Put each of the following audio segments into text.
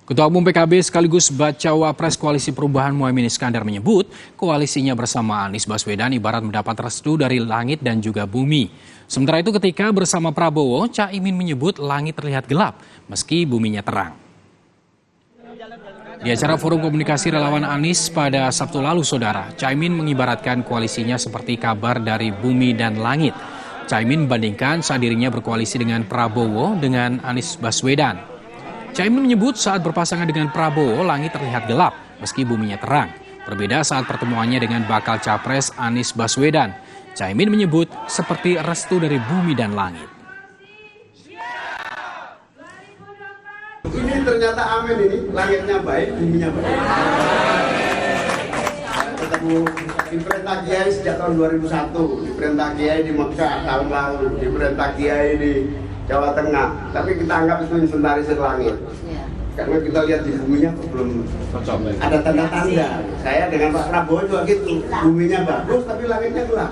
Ketua Umum PKB sekaligus Bacawa Pres Koalisi Perubahan Muhaimin Iskandar menyebut koalisinya bersama Anies Baswedan ibarat mendapat restu dari langit dan juga bumi. Sementara itu ketika bersama Prabowo, Caimin menyebut langit terlihat gelap meski buminya terang. Di acara Forum Komunikasi Relawan Anies pada Sabtu lalu, Saudara, Caimin mengibaratkan koalisinya seperti kabar dari bumi dan langit. Caimin membandingkan saat dirinya berkoalisi dengan Prabowo dengan Anies Baswedan. Caimin menyebut saat berpasangan dengan Prabowo, langit terlihat gelap meski buminya terang. Berbeda saat pertemuannya dengan bakal capres Anies Baswedan. Caimin menyebut seperti restu dari bumi dan langit. Ini ternyata amin ini, langitnya baik, buminya baik. Saya ketemu di perintah Kiai sejak tahun 2001, di perintah Kiai di Mekah tahun lalu, di perintah Kiai di Jawa Tengah. Tapi kita anggap itu inventarisir langit. Karena kita lihat di buminya kok belum ada tanda-tanda. Saya dengan Pak Prabowo juga gitu, buminya bagus tapi langitnya gelap.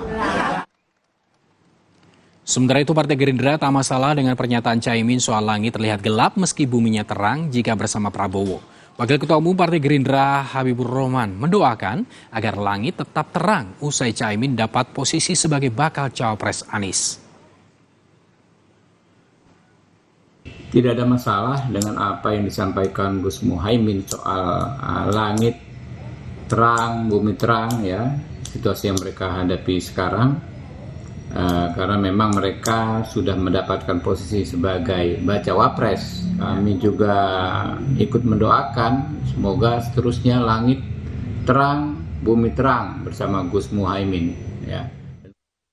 Sementara itu Partai Gerindra tak masalah dengan pernyataan Caimin soal langit terlihat gelap meski buminya terang jika bersama Prabowo. Wakil Ketua Umum Partai Gerindra Habibur Rahman mendoakan agar langit tetap terang usai Caimin dapat posisi sebagai bakal cawapres Anies. Tidak ada masalah dengan apa yang disampaikan Gus Muhaimin soal langit terang, bumi terang, ya, situasi yang mereka hadapi sekarang. Karena memang mereka sudah mendapatkan posisi sebagai bacawa pres. Kami juga ikut mendoakan semoga seterusnya langit terang, bumi terang bersama Gus Muhaimin, ya.